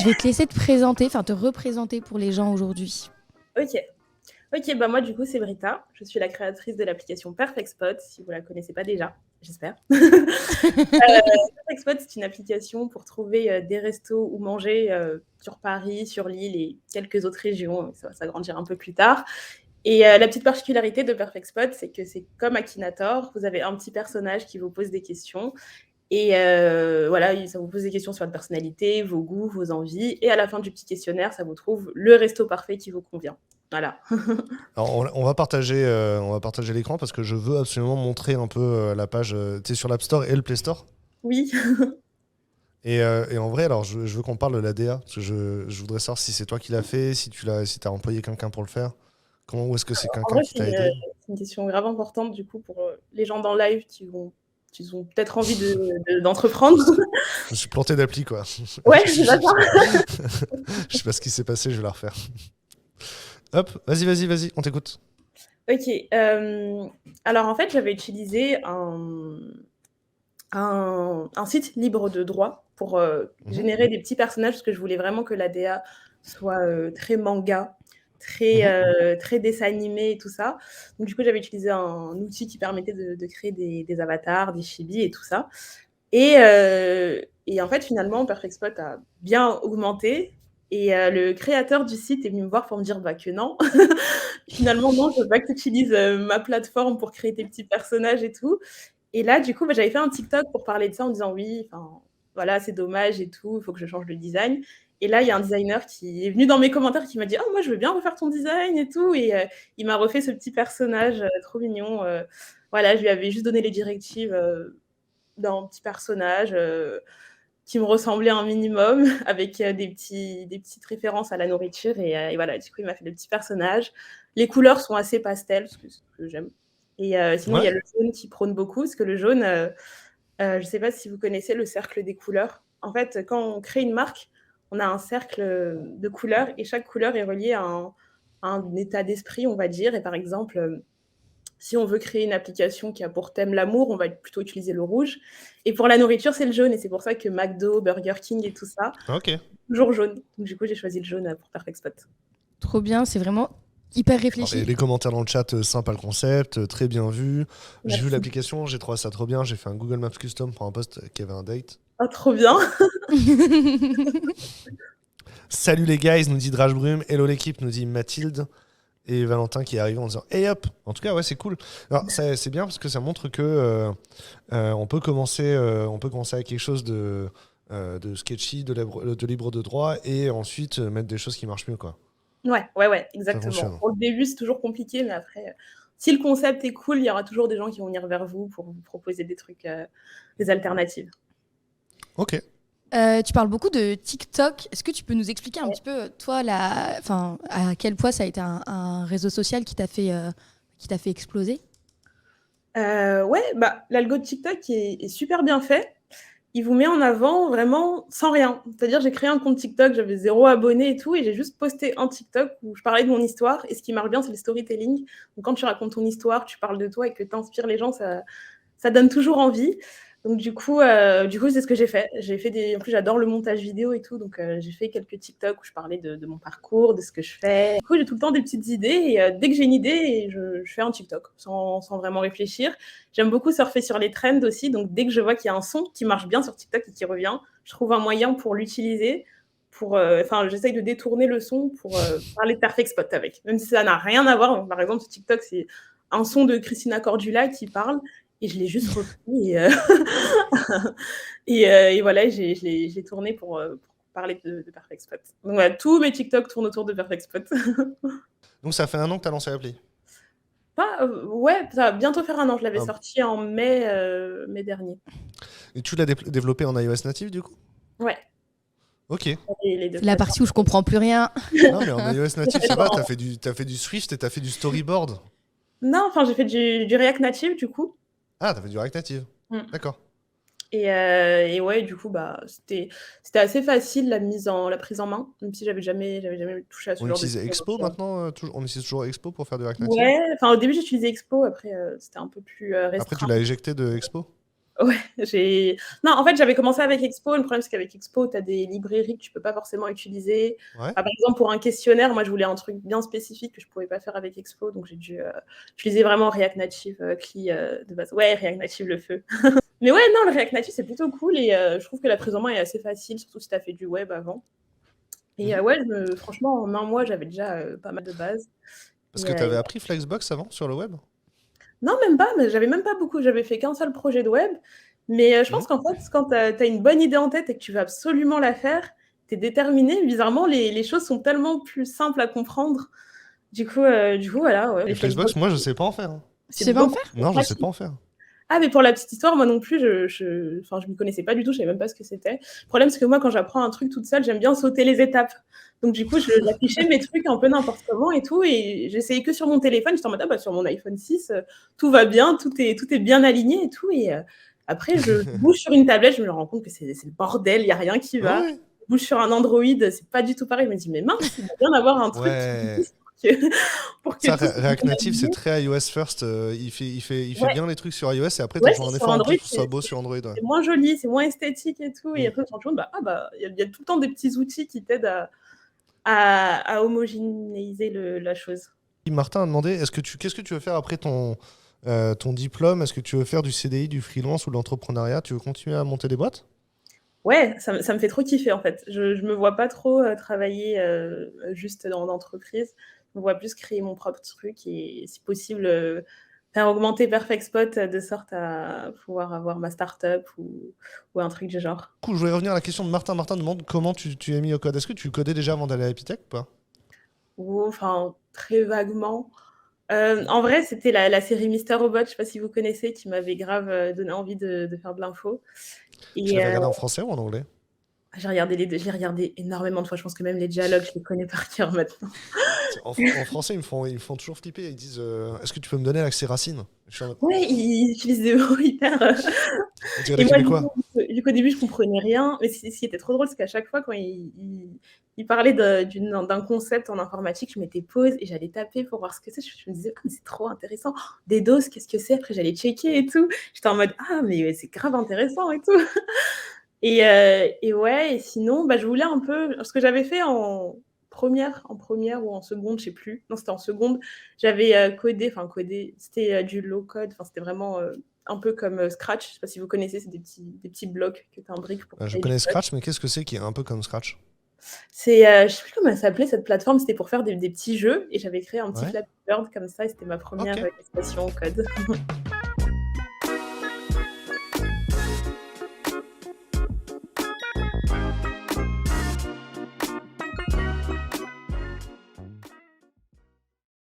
Je vais te laisser te présenter, enfin te représenter pour les gens aujourd'hui. Ok. Ok, bah moi du coup c'est Brita, je suis la créatrice de l'application Perfect Spot, si vous la connaissez pas déjà, j'espère. Perfect Spot, c'est une application pour trouver des restos où manger sur Paris, sur Lille et quelques autres régions, ça va s'agrandir un peu plus tard. Et la petite particularité de Perfect Spot, c'est que c'est comme Akinator, vous avez un petit personnage qui vous pose des questions. Et voilà, ça vous pose des questions sur votre personnalité, vos goûts, vos envies. Et à la fin du petit questionnaire, ça vous trouve le resto parfait qui vous convient. Voilà. Alors, on va partager l'écran parce que je veux absolument montrer un peu la page. Tu sais, sur l'App Store et le Play Store. Oui. Et en vrai, alors, je veux qu'on parle de la DA parce que je voudrais savoir si c'est toi qui l'as fait, si si t'as employé quelqu'un pour le faire. Comment, ou est-ce que c'est En quelqu'un vrai, qui t'a aidé? c'est une question grave importante du coup pour les gens dans le live qui ont peut-être envie d'entreprendre. Je me suis planté d'appli, quoi. Ouais, c'est pas ça. Je sais pas ce qui s'est passé, je vais la refaire. Hop, vas-y, on t'écoute. Ok. Alors en fait, j'avais utilisé un site libre de droit pour générer des petits personnages parce que je voulais vraiment que la DA soit très manga, très dessin animé et tout ça. Donc du coup, j'avais utilisé un outil qui permettait de créer des avatars, des chibis et tout ça. Et en fait, finalement, Perfect Spot a bien augmenté. Et le créateur du site est venu me voir pour me dire bah, que non. Finalement, non, je veux pas que tu utilises ma plateforme pour créer tes petits personnages et tout. Et là, du coup, bah, j'avais fait un TikTok pour parler de ça en disant oui, enfin, voilà, c'est dommage et tout, il faut que je change le design. Et là, il y a un designer qui est venu dans mes commentaires qui m'a dit oh, moi, je veux bien refaire ton design et tout. Et il m'a refait ce petit personnage trop mignon. Voilà, je lui avais juste donné les directives d'un petit personnage qui me ressemblait un minimum, avec des petites références à la nourriture. Et voilà, du coup, il m'a fait le petit personnage. Les couleurs sont assez pastel, ce que j'aime. Et sinon, il y a Ouais. le jaune qui prône beaucoup, parce que le jaune, je ne sais pas si vous connaissez le cercle des couleurs. En fait, quand on crée une marque, on a un cercle de couleurs et chaque couleur est reliée à un état d'esprit, on va dire. Et par exemple, si on veut créer une application qui a pour thème l'amour, on va plutôt utiliser le rouge. Et pour la nourriture, c'est le jaune. Et c'est pour ça que McDo, Burger King et tout ça, Ok. toujours jaune. Donc du coup, j'ai choisi le jaune pour Perfect Spot. Trop bien, c'est vraiment hyper Alors, réfléchi. les commentaires dans le chat, sympa le concept, très bien vu. J'ai vu Merci. l'application, j'ai trouvé ça trop bien. J'ai fait un Google Maps custom pour un post qui avait un date. Oh, trop bien. Salut les guys, nous dit Drage Brume. Hello l'équipe, nous dit Mathilde. Et Valentin qui est arrivé en disant hey hop. En tout cas, ouais, c'est cool. Alors, c'est bien parce que ça montre que on peut commencer avec quelque chose de sketchy, de libre de droit, et ensuite mettre des choses qui marchent mieux, quoi. Ouais, Ça exactement. fonctionne. Pour le début, c'est toujours compliqué, mais après, si le concept est cool, il y aura toujours des gens qui vont venir vers vous pour vous proposer des trucs, des alternatives. Ok. Tu parles beaucoup de TikTok. Est-ce que tu peux nous expliquer un petit peu, toi, enfin, à quel point ça a été un réseau social qui t'a fait exploser? Ouais, bah, l'algo de TikTok est super bien fait. Il vous met en avant vraiment sans rien. C'est-à-dire, j'ai créé un compte TikTok, j'avais 0 abonné et tout, et j'ai juste posté un TikTok où je parlais de mon histoire. Et ce qui marche bien, c'est le storytelling. Donc, quand tu racontes ton histoire, tu parles de toi et que tu inspires les gens, ça donne toujours envie. Donc, du coup c'est ce que j'ai fait. En plus, j'adore le montage vidéo et tout. Donc, j'ai fait quelques TikTok où je parlais de mon parcours, de ce que je fais. Du coup, j'ai tout le temps des petites idées. Et dès que j'ai une idée, je fais un TikTok sans vraiment réfléchir. J'aime beaucoup surfer sur les trends aussi. Donc, dès que je vois qu'il y a un son qui marche bien sur TikTok et qui revient, je trouve un moyen pour l'utiliser. J'essaye de détourner le son pour parler de Perfect Spot avec. Même si ça n'a rien à voir. Par exemple, sur TikTok, c'est un son de Christina Cordula qui parle. Et je l'ai juste repris. Et voilà, je l'ai tourné pour parler de Perfect Spot. Donc voilà, tous mes TikTok tournent autour de Perfect Spot. Donc ça fait 1 an que tu as lancé l'appli. Ouais, ça va bientôt faire un an. Je l'avais Ah, sorti en mai dernier. et tu l'as développé en iOS native du coup? Ouais, Ok. les deux C'est la plateformes. partie où je comprends plus rien. Non, mais en iOS native, ça va, t'as fait du Swift et t'as fait du storyboard. Non, enfin, j'ai fait du React Native, du coup. Ah, t'as fait du React Native. Mm. D'accord. Et ouais, du coup, bah, c'était assez facile la prise en main, même si j'avais jamais touché à ce On genre de utilise truc. Expo Donc, maintenant, on utilise toujours Expo pour faire du React Native. ouais, enfin, au début, j'utilisais Expo, après, c'était un peu plus Après, tu restreint. l'as éjecté de Expo. Ouais, non, en fait, j'avais commencé avec Expo. Le problème, c'est qu'avec Expo, tu as des librairies que tu peux pas forcément utiliser. Ouais. Par exemple, pour un questionnaire, moi, je voulais un truc bien spécifique que je pouvais pas faire avec Expo, donc j'ai dû utiliser vraiment React Native CLI de base. Ouais, React Native, le feu. Mais ouais, non, le React Native, c'est plutôt cool et je trouve que la prise en main est assez facile, surtout si tu as fait du web avant. Et ouais, franchement, en un mois, j'avais déjà pas mal de bases. Parce Et, que tu avais appris Flexbox avant sur le web? non, même pas, mais j'avais même pas beaucoup. J'avais fait qu'un seul projet de web. Mais je pense qu'en fait, quand tu as une bonne idée en tête et que tu veux absolument la faire, tu es déterminé. Bizarrement, les choses sont tellement plus simples à comprendre. Du coup, voilà. Ouais, Et les Flexbox, Flexbox, moi, je sais pas en faire. Hein. Tu c'est sais pas en beaucoup faire? plus Non, je sais pratique. pas en faire. Ah, mais pour la petite histoire, moi non plus, enfin, je m'y connaissais pas du tout, je savais même pas ce que c'était. Le problème, c'est que moi, quand j'apprends un truc toute seule, j'aime bien sauter les étapes. Donc, du coup, j'affichais mes trucs un peu n'importe comment et tout, et j'essayais que sur mon téléphone. J'étais en mode, ah, bah, sur mon iPhone 6, tout va bien, tout est bien aligné et tout. Et après, je bouge sur une tablette, je me rends compte que c'est le bordel, il n'y a rien qui va. Ouais. Je bouge sur un Android, c'est pas du tout pareil. Je me dis, mais mince, il doit bien avoir un truc qui Ouais. existe pour que Ça, tout soit React bien Native, c'est aligné. très iOS first. Il fait Ouais. bien les trucs sur iOS et après, tu Ouais, fais un c'est sur effort en Android, plus pour que ça soit beau sur Android. Ouais. c'est moins joli, c'est moins esthétique et tout. Et Mm. après, je me rends compte, il y a tout le temps des petits outils qui t'aident à homogénéiser la chose. Martin a demandé, qu'est-ce que tu veux faire après ton diplôme? Est-ce que tu veux faire du CDI, du freelance ou de l'entrepreneuriat? Tu veux continuer à monter des boîtes? Ouais, ça me fait trop kiffer en fait. Je me vois pas trop travailler juste dans l'entreprise. Je me vois plus créer mon propre truc et si possible faire augmenter Perfect Spot de sorte à pouvoir avoir ma start-up ou un truc du genre. Du coup, je voulais revenir à la question de Martin. Martin demande comment tu es mis au code. Est-ce que tu codais déjà avant d'aller à Epitech ou pas? Ou enfin, très vaguement. En vrai, c'était la série Mister Robot, je sais pas si vous connaissez, qui m'avait grave donné envie de faire de l'info. Tu Et l'avais regardé en français ou en anglais? j'ai regardé les deux, j'ai regardé énormément de fois. Je pense que même les dialogues, je les connais par cœur maintenant. En français, ils me font toujours flipper. Ils disent est-ce que tu peux me donner l'accès racine? Je suis en mode, Ouais, ils utilisent des mots hyper. on dirait Et des moi, Québécois. du coup, au début, je comprenais rien. Mais ce qui était trop drôle, c'est qu'à chaque fois, quand il parlait d'un concept en informatique, je mettais pause et j'allais taper pour voir ce que c'est. Je me disais, ah, mais c'est trop intéressant. Des doses, qu'est-ce que c'est? Après, j'allais checker et tout. J'étais en mode, ah, mais ouais, c'est grave intéressant et tout. Et ouais, et sinon, je voulais un peu. Ce que j'avais fait en première ou en seconde, je sais plus. Non, c'était en seconde. J'avais codé, c'était du low code. Enfin, c'était vraiment un peu comme Scratch. Je sais pas si vous connaissez, c'est des petits blocs que tu imbriques pour Je créer du connais code. Scratch, mais qu'est-ce que c'est qui est un peu comme Scratch? C'est, je sais plus comment elle s'appelait cette plateforme. C'était pour faire des petits jeux et j'avais créé un petit Ouais. Flappy Bird comme ça. Et c'était ma Ok. première expression code.